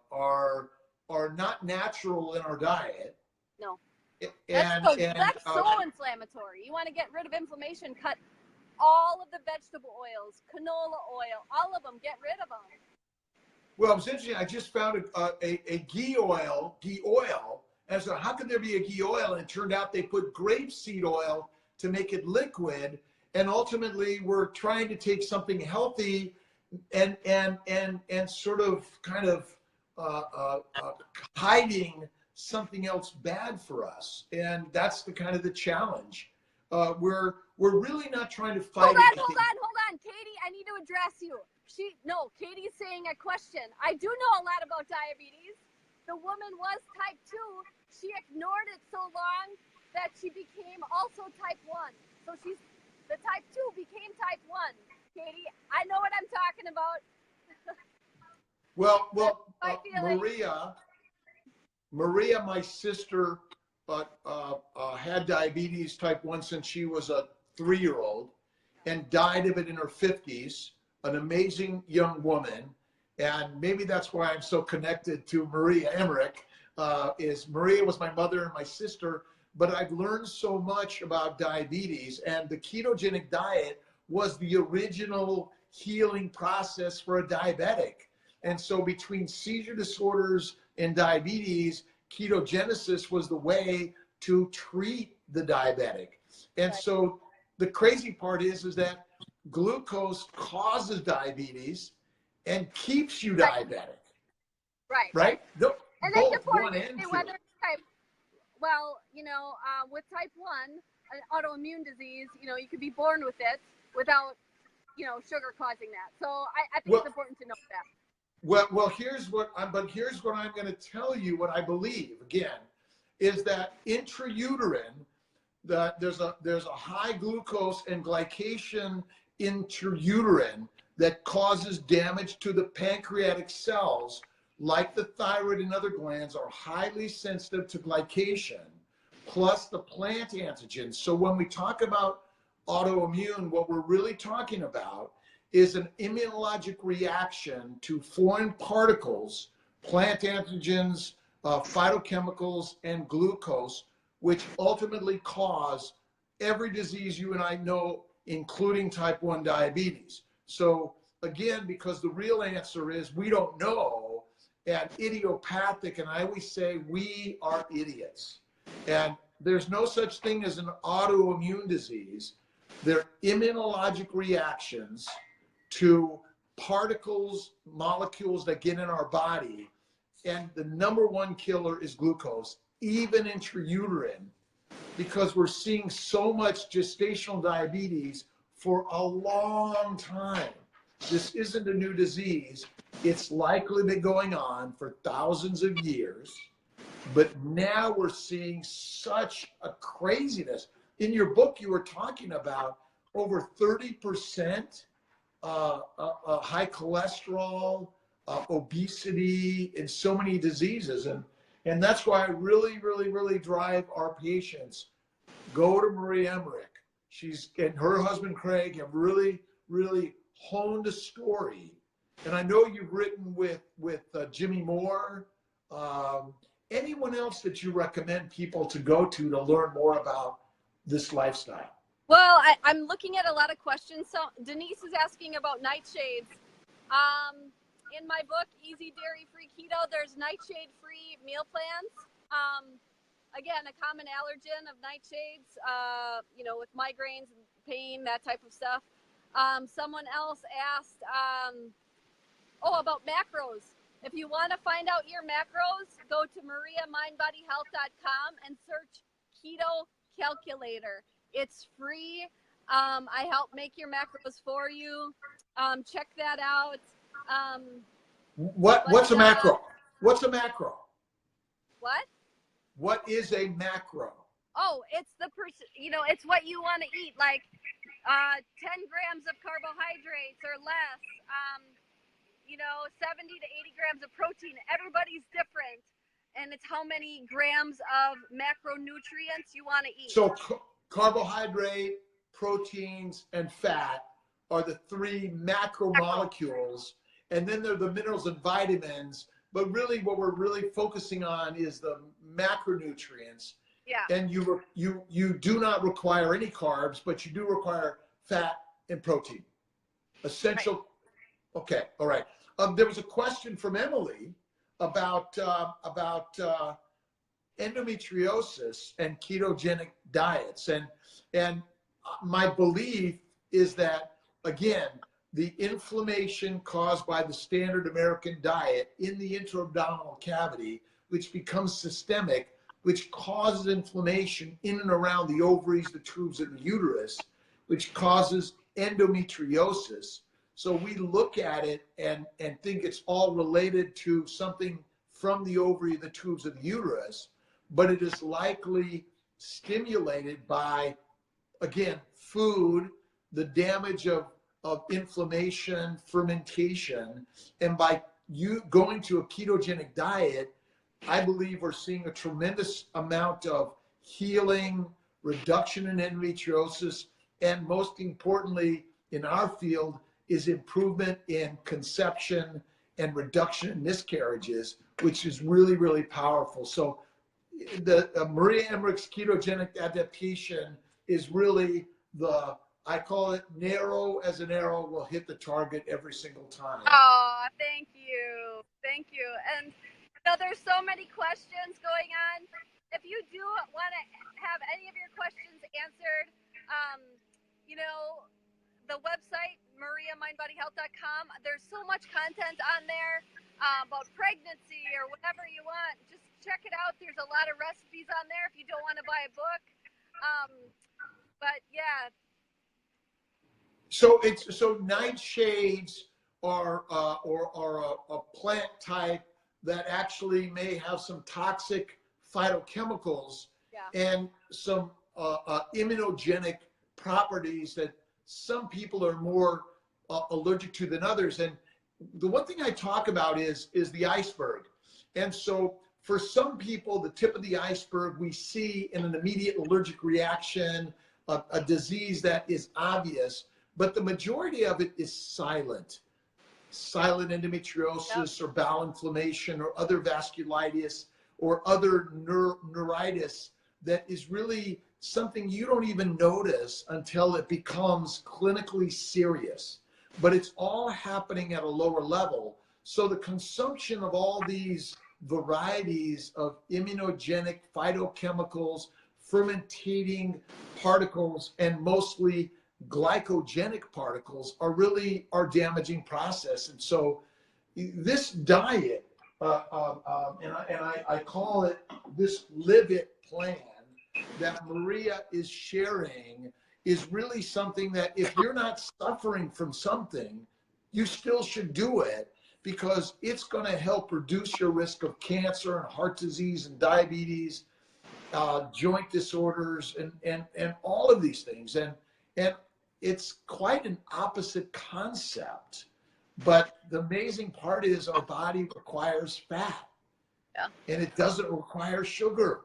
not natural in our diet. No. And that's so inflammatory. You want to get rid of inflammation, cut all of the vegetable oils, canola oil, all of them, get rid of them. Well, it was interesting. I just found a ghee oil. And I said, how could there be a ghee oil? And it turned out they put grapeseed oil to make it liquid. And ultimately, we're trying to take something healthy and sort of kind of hiding something else bad for us. And that's the kind of the challenge. We're really not trying to fight. Hold on, Katie. I need to address you. Katie's saying a question. I do know a lot about diabetes. The woman was type 2. She ignored it so long that she became also type 1. So the type 2 became type 1. Katie, I know what I'm talking about. Well, Maria, my sister, had diabetes type 1 since she was a 3-year-old and died of it in her 50s. An amazing young woman, and maybe that's why I'm so connected to Maria Emmerich. Maria was my mother and my sister, but I've learned so much about diabetes, and the ketogenic diet was the original healing process for a diabetic. And so between seizure disorders and diabetes, ketogenesis was the way to treat the diabetic. And so the crazy part is that glucose causes diabetes and keeps you diabetic. Right? And then the point is whether type, with type 1, an autoimmune disease, you could be born with it without, sugar causing that. So I think it's important to know that. Well, here's what I'm going to tell you. What I believe again is that intrauterine, there's a high glucose and glycation intrauterine that causes damage to the pancreatic cells, like the thyroid and other glands are highly sensitive to glycation, plus the plant antigens. So when we talk about autoimmune, what we're really talking about is an immunologic reaction to foreign particles, plant antigens, phytochemicals, and glucose, which ultimately cause every disease you and I know, including type 1 diabetes. So again, because the real answer is we don't know, and idiopathic, and I always say we are idiots. And there's no such thing as an autoimmune disease. They're immunologic reactions to particles, molecules that get in our body. And the number one killer is glucose, even intrauterine, because we're seeing so much gestational diabetes for a long time. This isn't a new disease. It's likely been going on for thousands of years. But now we're seeing such a craziness. In your book, you were talking about over 30% high cholesterol, obesity, and so many diseases. And that's why I really drive our patients. Go to Marie Emmerich. She's and her husband Craig have really honed a story. And I know you've written with Jimmy Moore. Anyone else that you recommend people to go to learn more about this lifestyle? Well, I'm looking at a lot of questions. So Denise is asking about nightshades. In my book, Easy Dairy Free Keto, there's nightshade free meal plans. Again, a common allergen of nightshades, with migraines, pain, that type of stuff. Someone else asked, about macros. If you want to find out your macros, go to mariamindbodyhealth.com and search Keto Calculator. It's free. I help make your macros for you. Check that out. What's a macro? What's a macro? What? What is a macro? Oh, it's it's what you want to eat, like 10 grams of carbohydrates or less, 70 to 80 grams of protein. Everybody's different, and it's how many grams of macronutrients you want to eat. So carbohydrate, proteins, and fat are the three macromolecules, and then there are the minerals and vitamins. But really, what we're really focusing on is the macronutrients. Yeah. And you do not require any carbs, but you do require fat and protein. Essential. Right. Okay. All right. There was a question from Emily about endometriosis and ketogenic diets, and my belief is that, again, the inflammation caused by the standard American diet in the intra-abdominal cavity, which becomes systemic, which causes inflammation in and around the ovaries, the tubes, and the uterus, which causes endometriosis. So we look at it and think it's all related to something from the ovary, the tubes, and the uterus, but it is likely stimulated by, again, food, the damage of inflammation, fermentation, and by you going to a ketogenic diet, I believe we're seeing a tremendous amount of healing, reduction in endometriosis, and most importantly, in our field, is improvement in conception and reduction in miscarriages, which is really powerful. So the Maria Emmerich's ketogenic adaptation is really I call it narrow as an arrow will hit the target every single time. Oh, thank you. Thank you. And there's so many questions going on. If you do want to have any of your questions answered, the website, mariamindbodyhealth.com, there's so much content on there about pregnancy or whatever you want. Just check it out. There's a lot of recipes on there if you don't want to buy a book. But yeah. So nightshades are a plant type that actually may have some toxic phytochemicals and some immunogenic properties that some people are more allergic to than others. And the one thing I talk about is the iceberg. And so for some people, the tip of the iceberg we see in an immediate allergic reaction, a disease that is obvious, but the majority of it is silent endometriosis or bowel inflammation or other vasculitis or other neuritis that is really something you don't even notice until it becomes clinically serious. But it's all happening at a lower level. So the consumption of all these varieties of immunogenic phytochemicals, fermentating particles, and mostly glycogenic particles are damaging process. And so this diet, I call it this Live It plan that Maria is sharing, is really something that if you're not suffering from something, you still should do it. because it's going to help reduce your risk of cancer and heart disease and diabetes, joint disorders, and all of these things. And it's quite an opposite concept. But the amazing part is our body requires fat. Yeah. And it doesn't require sugar.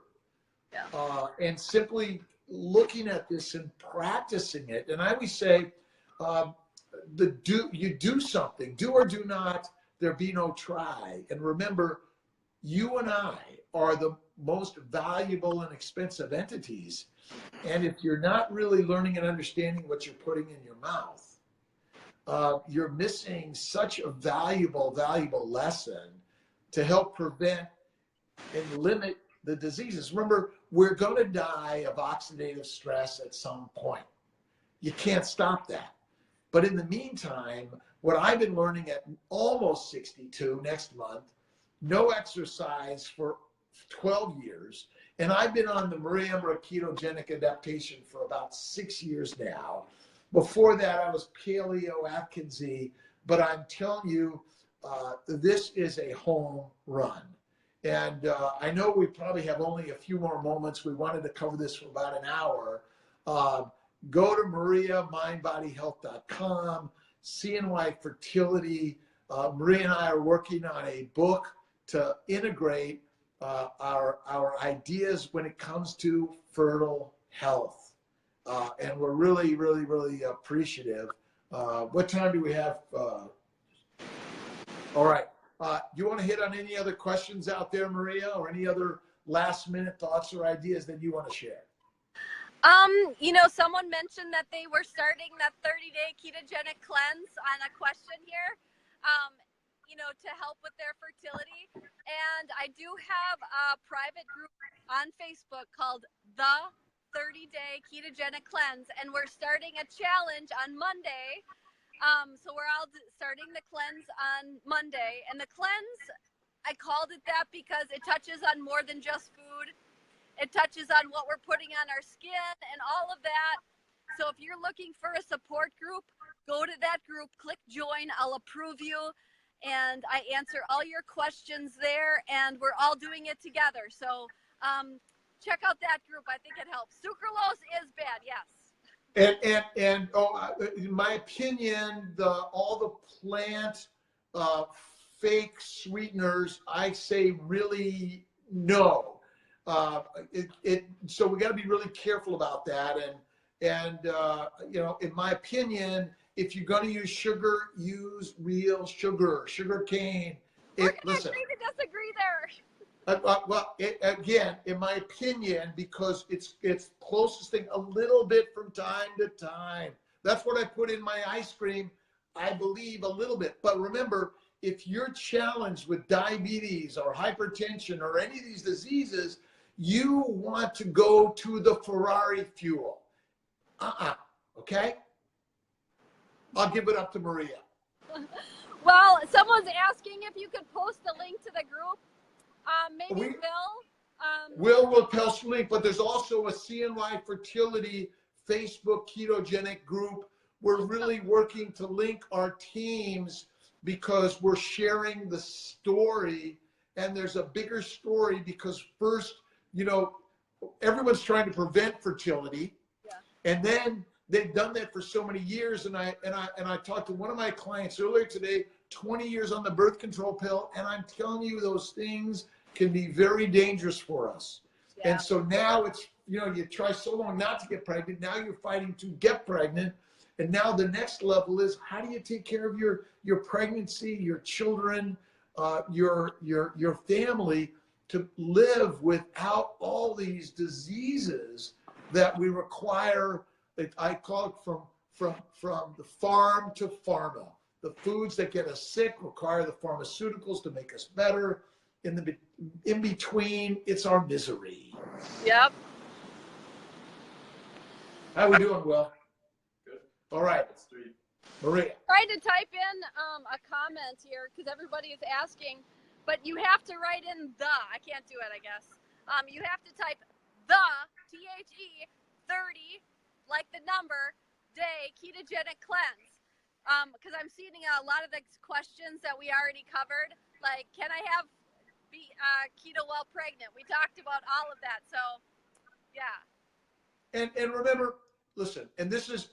Yeah. And simply looking at this and practicing it. And I always say, you do something, do or do not, there be no try. And remember, you and I are the most valuable and expensive entities. And if you're not really learning and understanding what you're putting in your mouth, you're missing such a valuable lesson to help prevent and limit the diseases. Remember, we're going to die of oxidative stress at some point. You can't stop that. But in the meantime, what I've been learning at almost 62 next month, no exercise for 12 years. And I've been on the Maria Emmerich ketogenic adaptation for about 6 years now. Before that, I was paleo Atkinsy, but I'm telling you, this is a home run. And I know we probably have only a few more moments. We wanted to cover this for about an hour. Go to mariamindbodyhealth.com, CNY Fertility. Maria and I are working on a book to integrate our ideas when it comes to fertile health. And we're really, really, really appreciative. What time do we have? All right. Do you want to hit on any other questions out there, Maria, or any other last minute thoughts or ideas that you want to share? Someone mentioned that they were starting that 30-day ketogenic cleanse on a question here, to help with their fertility. And I do have a private group on Facebook called The 30-Day Ketogenic Cleanse, and we're starting a challenge on Monday. So we're all starting the cleanse on Monday. And the cleanse, I called it that because it touches on more than just food. It touches on what we're putting on our skin and all of that. So if you're looking for a support group, go to that group, click join, I'll approve you. And I answer all your questions there, and we're all doing it together. So check out that group. I think it helps. Sucralose is bad, yes. And in my opinion, all the plant fake sweeteners, I say really no. So we got to be really careful about that. And in my opinion, if you're going to use sugar, use real sugar, sugar cane. We're going to agree to disagree there. Again, in my opinion, because it's closest thing a little bit from time to time. That's what I put in my ice cream. I believe a little bit. But remember, if you're challenged with diabetes or hypertension or any of these diseases, you want to go to the Ferrari fuel. Okay? I'll give it up to Maria. Well, someone's asking if you could post a link to the group. Maybe Will post a link, but there's also a CNY Fertility Facebook ketogenic group. We're really working to link our teams because we're sharing the story, and there's a bigger story because first, everyone's trying to prevent fertility, and then they've done that for so many years. And I talked to one of my clients earlier today, 20 years on the birth control pill, and I'm telling you, those things can be very dangerous for us. Yeah. And so now it's, you try so long not to get pregnant. Now you're fighting to get pregnant. And now the next level is, how do you take care of your pregnancy, your children, your family, to live without all these diseases that we require. I call it from the farm to pharma. The foods that get us sick require the pharmaceuticals to make us better. In between, it's our misery. Yep. How we doing, Will? Good. All right. It's 3. Maria. Trying to type in a comment here because everybody is asking, but you have to write in the. I can't do it, I guess. You have to type the THE 30, like the number, day ketogenic cleanse. because I'm seeing a lot of the questions that we already covered. Like, can I have keto while pregnant? We talked about all of that. So, yeah. And remember, listen, and this is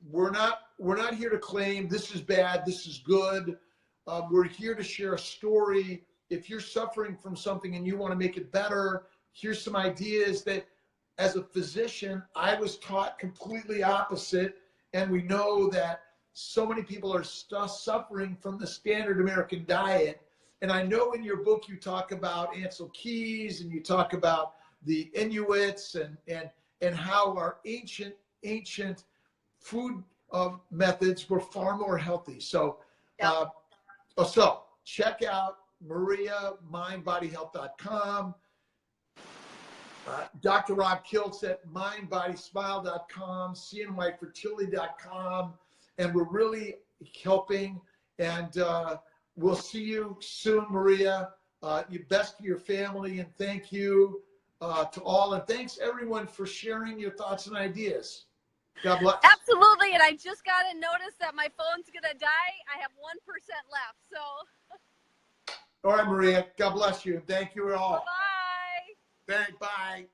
we're not here to claim this is bad, this is good. We're here to share a story. If you're suffering from something and you want to make it better, here's some ideas that, as a physician, I was taught completely opposite. And we know that so many people are suffering from the standard American diet. And I know in your book you talk about Ansel Keys and you talk about the Inuits and how our ancient food methods were far more healthy. So, so check out Maria, mindbodyhealth.com. Dr. Rob Kiltz at mindbodysmile.com, cnyfertility.com, and we're really helping. And we'll see you soon, Maria. Your best to your family, and thank you to all. And thanks everyone for sharing your thoughts and ideas. God bless. Absolutely, and I just got a notice that my phone's gonna die. I have 1% left, so. All right, Maria. God bless you. Thank you all. Bye. Bye.